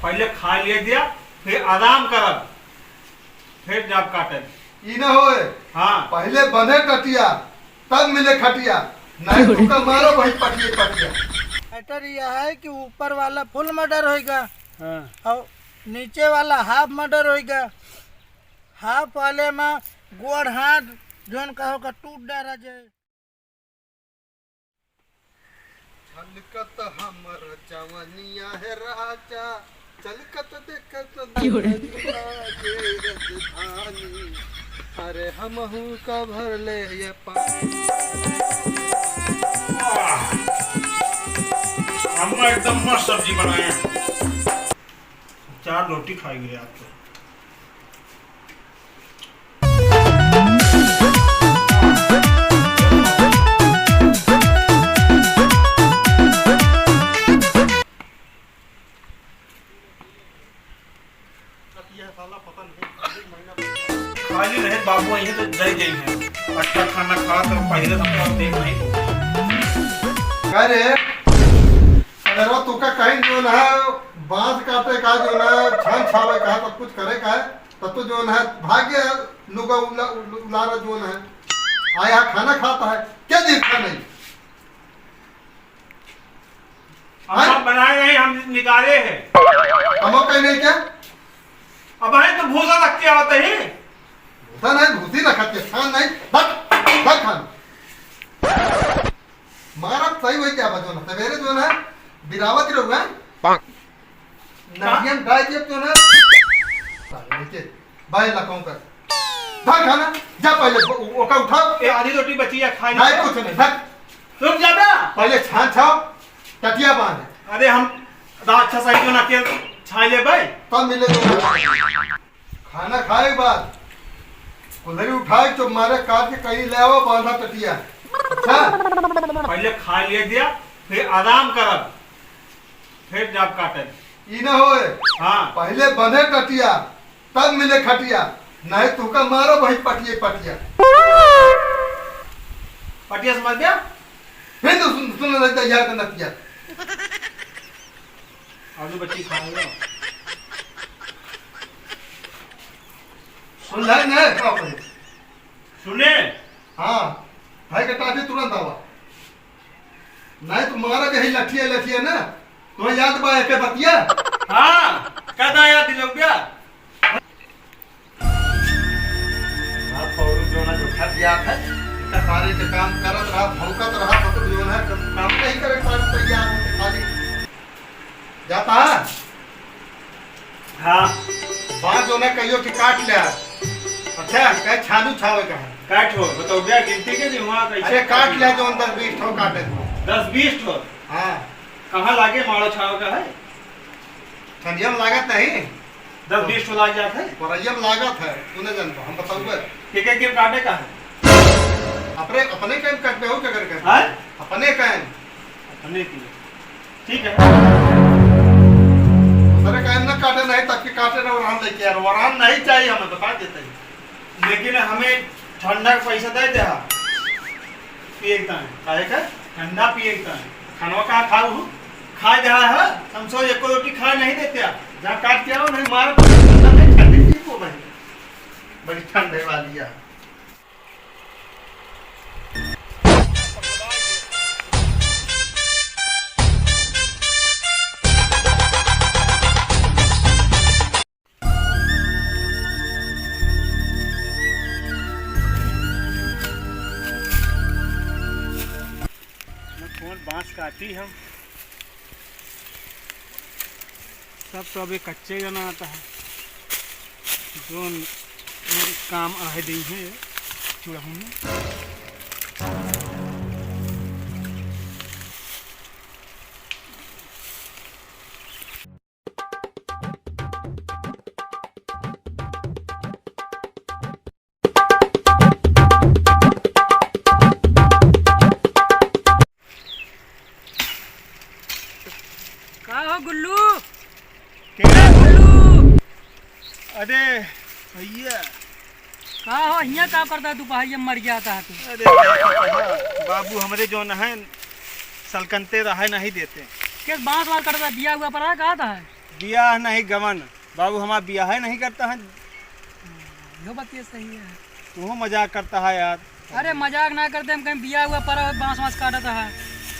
पहले खा ले दिया फिर आराम करब फिर जब काटे ई न होए। हाँ पहले बने टटिया तब मिले खटिया, नहीं तो का मारो वही पटिए पटिया। मैटर यह है कि ऊपर वाला फुल मर्डर होएगा हाँ। और नीचे वाला हाफ मर्डर होएगा। हाफ वाले में गोड़ हाथ जोन कहो का टूट डाला जाए। छलकत हमर जवनिया है राजा, चलकत देखत राजधानी, अरे हमहू का भर ले ये हम एकदम मस्त सब्जी बनाए हैं। 4 रोटी खाएंगे आप तो। खाली रहे बाबू यही तो जय जय है। अच्छा खाना खा तो पहले सबका देख नहीं तो कह रे अरे वो तू का कहीं जो है बांस काटे का जो है छान छावे का तो कुछ करे का है तो तू जो है भाग्य लुगा उलारा जो है आया खाना खाता है क्या देखा नहीं। हम बनाए नहीं हम निकाले हैं। हम कहीं नहीं क्या अब है तो भूसा रख के आते हैं। भूसा नहीं भूसी रखा के छान नहीं धक धक खान मारा सही हुई क्या बजो ना सवेरे जो है बिरावत रहुआ नारियम डाल दिया तो ना नीचे बाय लकाऊं कर धक खाना जा पहले ओका उठाओ। ये आधी रोटी बची है खाई नहीं कुछ नहीं धक रुक जा बे। पहले छान छाओ टटिया बांध अरे हम अच्छा सही क्यों ना के छाई ले भाई तब मिले तो खाना खाए के बाद कुल्हड़ी उठाए तो मारे काट के कहीं ले आओ बांधा टटिया। अच्छा पहले खा ले दिया फिर आराम करब फिर जब काटे ई न होए। हाँ पहले बने टटिया तब मिले खटिया, नहीं तू का मारो वही पटिए पटिया। पटिया समझ गया। फिर तो सुन लगता यार का नतिया आलू बच्ची खाऊंगा सुन ले ने सुने। हाँ भाई का टाटी तुरंत आवा नहीं तो मारा के ही लठिया लठिया ना तो याद बा के बतिया। हाँ कदा याद दिलो क्या आप और जो ना जो खा दिया है इतना सारे के काम करत रहा भौंकत रहा तो जो है काम नहीं करे काम तैयार होके खाली जाता है। हाँ बात जो ना कहियो कि काट ले। अच्छा कह छानू छावे का है काट हो बताओ क्या गिनती के नहीं वहाँ कैसे अरे काट ले जो 10-20 ठो काटे 10-20 ठो। हाँ कहाँ लागे मारो छाव का है ठंडियम लागत नहीं 10-20 ठो लाग जाता है। परयम लागत है तूने जानता हम बताऊंगा एक काटे का है अपने अपने कैम काटते हो क्या करके हाँ? अपने कैम अपने की ठीक है। दूसरे कैम ना काटे नहीं तब के काटे ना वरान लेके यार वरान नहीं चाहिए हमें बता देते हैं। लेकिन हमें ठंडा का पैसा दे दे पिए का काहे का ठंडा पिए का खाना कहाँ खाऊ खा जा है हम सो एक रोटी खा नहीं देते जहाँ काट के आओ नहीं मार ठंडी ठीक हो भाई बड़ी ठंडे वाली है। बांस काटी हम सब तो अभी कच्चे जना आता है जो काम आए दी है चूड़ाहू में। गुल्लू अरे भैया कहा हो यहाँ क्या करता है तू पहाड़िया मर जाता है तू। अरे बाबू हमारे जो न है सलकनते रहे नहीं देते किस बांस वाल करता है बिया हुआ पर कहा था है ब्याह नहीं गमन, बाबू हमारा ब्याह नहीं करता है। यो बात ये सही है। तू मजाक करता है यार। अरे मजाक ना करते, हम कहीं बिया हुआ पर बांस वांस काटता है।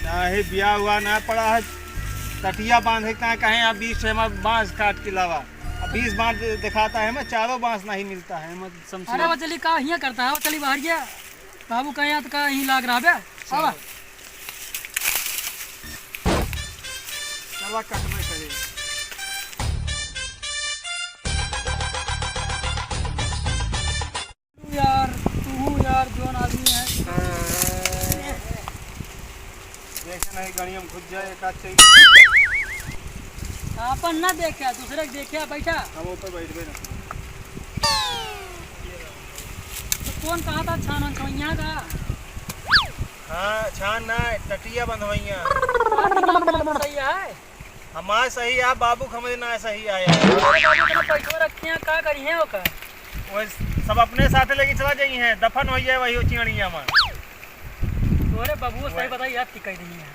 नहीं ब्याह हुआ ना पड़ा है, तटिया बांधे कहीं अब 20 में बांस काट के लावा, अब 20 बांस दिखाता है, मैं चारों बांस नहीं मिलता है। मैं अरे वो चली का हिया करता है, वो चली बाहर गया बाबू कहीं तो का ही लाग रहा है। आवा चला कटने करे। तू यार जोन आदमी है। देखे नहीं गाड़ी में घुस जाए एक आध चाहिए। अपन ना देखा दूसरे के देखा बैठा। हम ऊपर बैठ गए ना। तो कौन कहा था छान छोइया का? हाँ छान ना टटिया बंधवैया। सही है हमारा सही है, बाबू खमरे ना सही आया। पैसे रखे हैं का करी है ओका? वो सब अपने साथ लेके चला जाई हैं, दफन हो जाए वही चिड़िया में। तोरे बाबू सही बताई यार की कह दी है।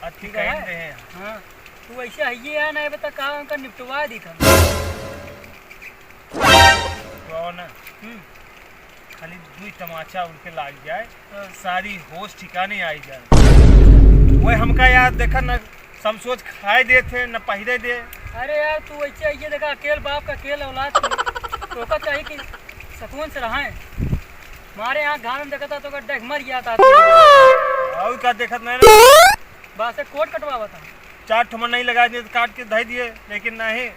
अच्छी कह दे हैं। हाँ तू ऐसे है ये नहीं बता कहा उनका निपटवा दी था। तो ना खाली 2 तमाचा उनके लाग जाए, सारी होश ठिकाने आई जाए। वो हमका यार देखा न समसोच खाए दे थे न पहिरे दे। अरे यार तू ऐसे आइए देखा अकेले बाप का अकेले औलाद तो का चाहिए कि सुकून से रहें। हमारे यहाँ घाम में देखा था तो डग मर गया था। और क्या देखत नहीं बात से कोट कटवा बता 4 ठुमन नहीं लगा दिए तो काट के धई दिए, लेकिन नहीं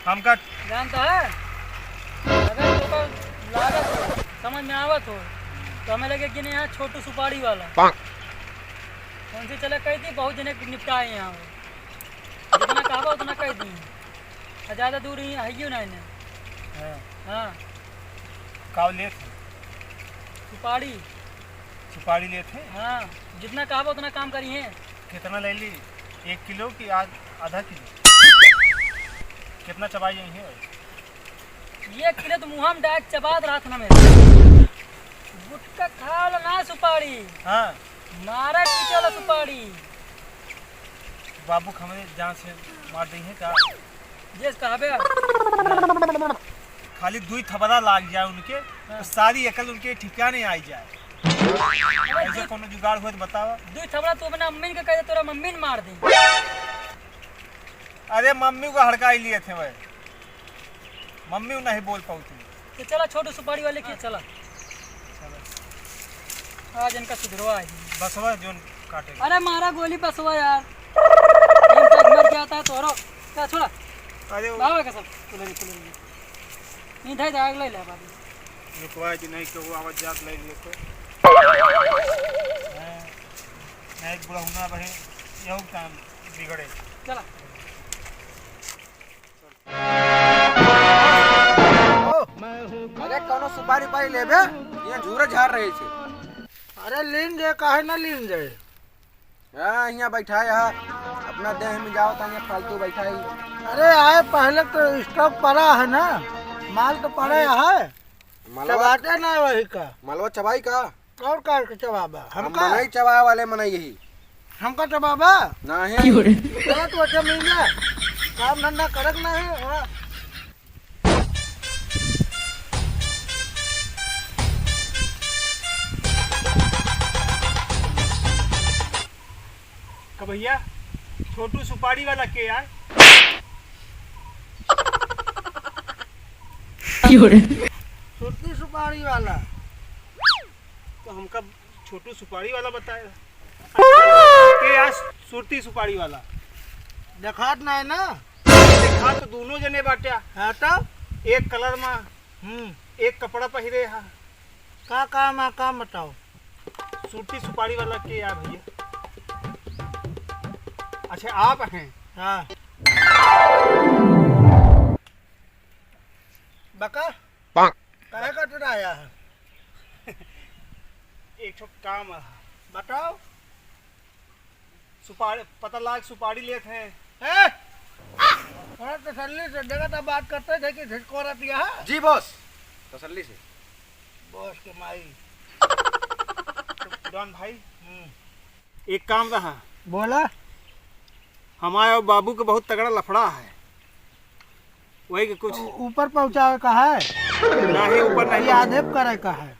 हमका जानता है अगर तो का लागत समझ में आवत हो तो हमें लगे कि नहीं यहाँ छोटू सुपारी वाला कौन सी चले कही थी बहुत जने निपटाए यहाँ जितना कहा उतना कह दी ज़्यादा दूर ही है नहीं। हाँ काव ले थे सुपारी सुपारी ले थे। हाँ जितना कहा उतना काम करी है। कितना ले ली? 1 किलो की आधा किलो? कितना चबाई यही है? 1 किलो तो मुँह में डायरेक्ट चबात रहा था ना मेरे। गुटका खा लो ना सुपारी। हाँ मारा पीछे वाला सुपारी। बाबू खमरे जान से मार दी है का? जिस कहा खाली 2 थबड़ा लाग जाए उनके तो सारी अकल उनके ठिकाने आई जाए। ऐसे कोनो जुगाड़ हो तो बतावा। 2 थबड़ा तू अपने अम्मी के कह दे तोरा मम्मी ने मार दी। अरे मम्मी को हड़काई लिए थे वह, मम्मी नहीं बोल पाती। तो चला छोटू सुपारी वाले की चला आज इनका सुधरवा है। बसवा जोन काटे। अरे मारा गोली बसवा यार मर गया था तोरो क्या छोड़ा। अरे बाबा का सब नहीं धाई दाग ले बाबू रुकवा जी नहीं को आवाज जात ले तो एक बुरा होना बहे यही काम बिगड़े। चला अरे कोनो सुपारी पाई लेबे ये झूरे झाड़ रहे छे। अरे लीन जे काहे ना लीन जे हाँ यहाँ बैठा है अपना देह में जाओ तो यहाँ फालतू बैठा ही। अरे आए पहले तो स्टॉक पड़ा है ना, माल तो पड़े है मलवा चबाते ना वही का मलवा चबाई का और कार के चबाबा हमका मनाई चबाए वाले मनाई यही हमका चबाबा नहीं। गलत वजह मिल जाए काम धंधा करक ना है। हाँ। भैया छोटू सुपारी वाला के यार छोटी सुपारी वाला तो हमका छोटू सुपारी वाला बताया के यार सुरती सुपारी वाला देखात ना है ना देखा तो दोनों जने बाटे है तो एक कलर में एक कपड़ा पहिरे हा। का काम है काम बताओ। सुरती सुपारी वाला के यार भैया। अच्छा आप हैं? हाँ बका काहे का टराया है एक ठो काम है बताओ। सुपारी पता लाग सुपारी लेते हैं। और तसल्ली से जगह तो बात करते थे कि झटको दिया है जी बॉस तसल्ली से बॉस के माई। तो डॉन भाई एक काम रहा बोला हमारे और बाबू के बहुत तगड़ा लफड़ा है। वही के कुछ ऊपर पहुँचावे का है नहीं, ऊपर ये नहीं, आधे करे का है।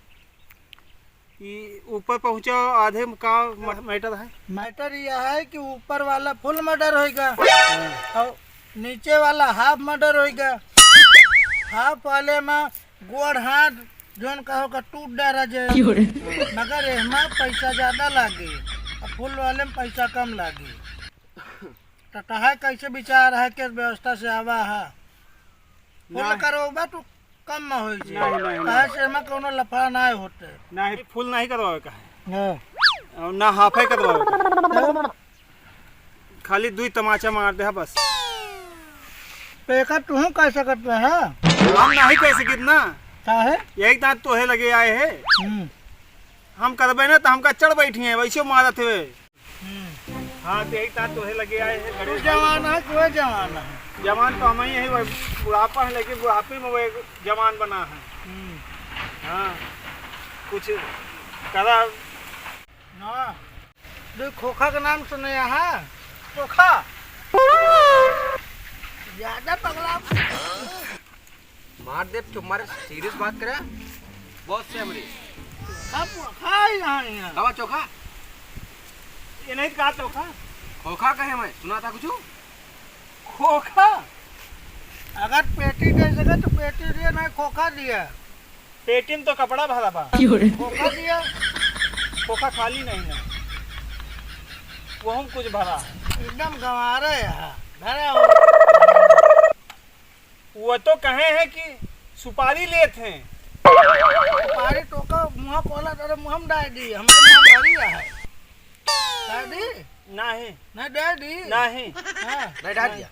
ये ऊपर पहुंचा आधे में का मैटर है। मैटर यह है कि ऊपर वाला फुल मर्डर होएगा और नीचे वाला हाफ मर्डर होएगा। हाफ वाले में गोड़ हाथ जोन कहो का टूट डारा जे, मगर एहमा पैसा ज्यादा लागे और फुल वाले में पैसा कम लागे। तो कहा कैसे विचार है के व्यवस्था से आवा है फुल करोबा तो कम में हो नहीं, नहीं, कहे से एमा कोनो लफड़ा ना होते। नहीं फुल नहीं करवावे का है हाँ। और ना हाफे करवावे का है। खाली 2 तमाचा मार दे बस। पैसा तू कैसे करते हैं? हम नहीं पैसे कितना क्या है? यही तात तोहे लगे आए है, हम करबे ना तो हमका चढ़ बैठी है वैसे मारत हुए। हाँ तो यही तात तोहे लगे आए है। तू जवान है कोई जवान है? जवान तो हम ही है, बुढ़ापा है लेकिन बुढ़ापे में वो एक जवान बना है। हाँ कुछ करा ना दो खोखा का नाम सुने है? खोखा ज्यादा पगला मार दे तुम्हारे सीरियस बात करे बहुत से हमरी खाई यहाँ दवा चोखा ये नहीं कहा तो खा खोखा कहे मैं सुना था कुछ खोखा। अगर पेटी दे सके तो पेटी दिया, नहीं खोखा दिया। पेटी में तो कपड़ा भरा बा, खोखा दिया खोखा खाली नहीं ना, वो हम कुछ भरा एकदम गंवा रहे यहाँ भरा हो। वो तो कहे हैं कि सुपारी लेते हैं। सुपारी टोका मुँह खोला तेरे मुँह में डाल दी, हमारे मुँह भरी है डाल दी नहीं नहीं डाल दी नहीं हाँ नहीं डाल दिया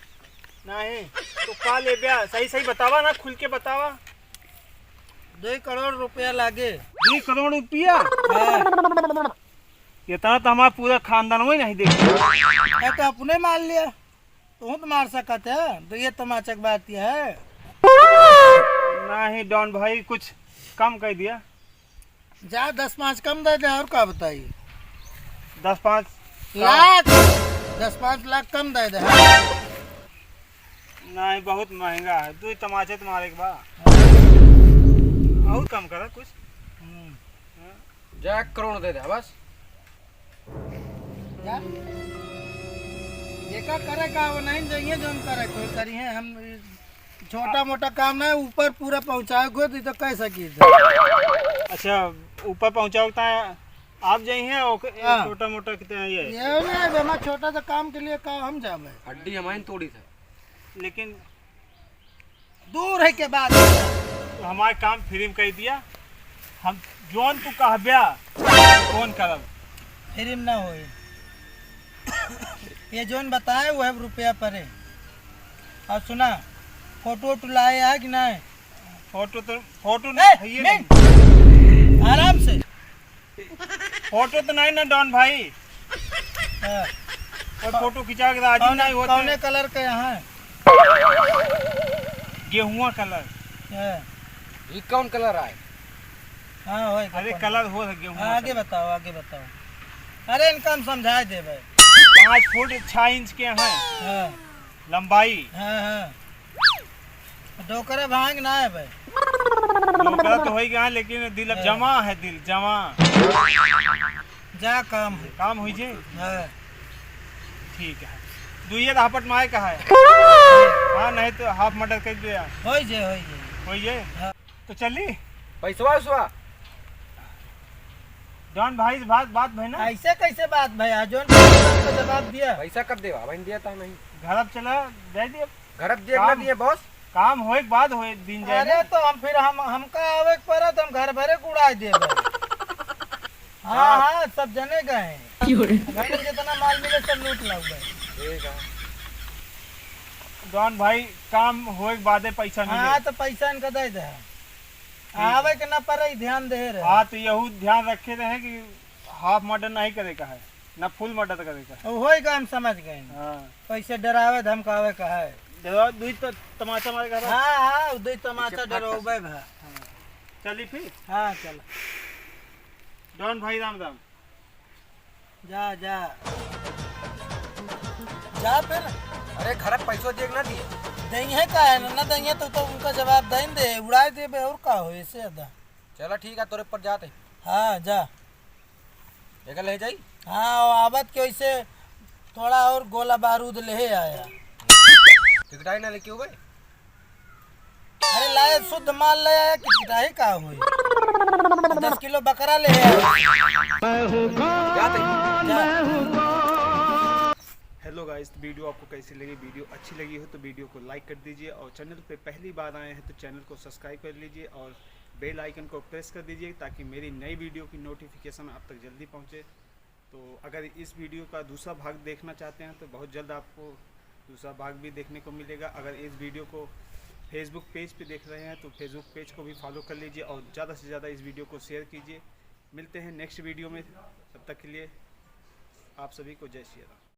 नहीं तो का ले गया सही सही बतावा ना, खुल के बतावा। 2 करोड़ रुपया लागे। 2 करोड़ रुपया? हाँ। इतना तो हमारा पूरा खानदान वही नहीं देखा। तो अपने मार लिया तू तो मार सकते है, तो ये तमाचा की बात ये है। नहीं डॉन भाई कुछ कम कर दिया। जा 10-5 कम दे दे और क्या बताइए। 10-5 लाख 10-5 लाख कम दे दे। नहीं बहुत महंगा है, 2 तमाचे तुम्हारे के बाद और कम करा कुछ। जा 1 करोड़ दे दे बस। जा ये का करे का वो नहीं चाहिए जो हम करे कोई करी है, हम छोटा मोटा काम नहीं ऊपर पूरा पहुँचाए को तो कह सकी। अच्छा ऊपर पहुँचाओ आप जाइए हाँ। छोटा मोटा कितना ये ये नहीं हमारा छोटा सा काम के लिए का हम जावे, हड्डी हमारी तोड़ी था लेकिन दूर है के बाद तो हमारे काम फ्री में कर दिया। हम जोन तू कहब्या कौन करब फिर ना हो। ये जोन बताए वो है रुपया परे। और सुना फोटो वोटो लाए है कि नहीं? फोटो नहीं, नहीं। आराम से फोटो तो नहीं ना डॉन भाई, हाँ। और फोटो खिंचा के राजी नहीं होते। कौने कलर के यहाँ? गेहुआ कलर। हाँ। ये कौन कलर आए? हाँ होएगा अरे कौन? कलर हो गेहुआ। आगे बताओ आगे बताओ। अरे इनका हम समझा दे भाई। 5 फुट 6 इंच के हैं हाँ लंबाई। हाँ हाँ डोकरे भांग ना है भाई। डोकरा तो हो गया लेकिन दिल अब जमा है, दिल जमा। जा काम है। काम हुई जे हाँ ठीक है। दुइये हापट माए का है। हाँ नहीं तो हाफ मटर कर दिया होई जे होई जे। हो ये हाँ। तो चली पैसवा उसवा डॉन भाई से बात भाई ना। ऐसे कैसे बात भैया जोन को जवाब दिया। पैसा कब देवा बहन दिया था नहीं घर अब चला दे दिए घर अब दिया ना काम- दिए बॉस। काम होए के बाद होए दिन जाए अरे तो हम फिर हमका आवे के पड़ा तो हम घर भरे उड़ाई दे। हाँ हाँ सब जने गए हैं। घर में जितना माल मिले सब लूट लाओ गए। ठीक है डॉन भाई काम होए के बाद पैसा हाँ मिले। तो पैसा इनका दे दे। आवे के ना पड़े ध्यान दे रहे। हाँ तो यहू ध्यान रखे रहे कि हाफ मर्डर नहीं करे का है ना फुल मर्डर करे का है। होएगा हम समझ गए। हाँ पैसे डरावे धमकावे का है। दुई तो तमाचा मारे का। हाँ हाँ दो तमाचा डरोबे भा। चली फिर हाँ चल डॉन भाई राम राम। जा जा जा फिर अरे घर अब पैसों देख ना दिए देंगे का है ना देंगे तो उनका जवाब दें दे उड़ाए दे और का हो ऐसे अदा। चलो ठीक है तोरे पर जाते हाँ जा। एक ले जाई। हाँ और आवत के वैसे थोड़ा और गोला बारूद ले आया। टिकटाई ना लेके हुए। अरे लाए शुद्ध माल ले आया कि किटाई का हुई 10 किलो बकरा ले आया। जाते हेलो गाइस, वीडियो आपको कैसी लगी? वीडियो अच्छी लगी हो तो वीडियो को लाइक कर दीजिए और चैनल पे पहली बार आए हैं तो चैनल को सब्सक्राइब कर लीजिए और बेल आइकन को प्रेस कर दीजिए ताकि मेरी नई वीडियो की नोटिफिकेशन आप तक जल्दी पहुंचे। तो अगर इस वीडियो का दूसरा भाग देखना चाहते हैं तो बहुत जल्द आपको दूसरा भाग भी देखने को मिलेगा। अगर इस वीडियो को फेसबुक पेज पे देख रहे हैं तो फेसबुक पेज को भी फॉलो कर लीजिए और ज़्यादा से ज़्यादा इस वीडियो को शेयर कीजिए। मिलते हैं नेक्स्ट वीडियो में, तब तक के लिए आप सभी को जय श्री राम।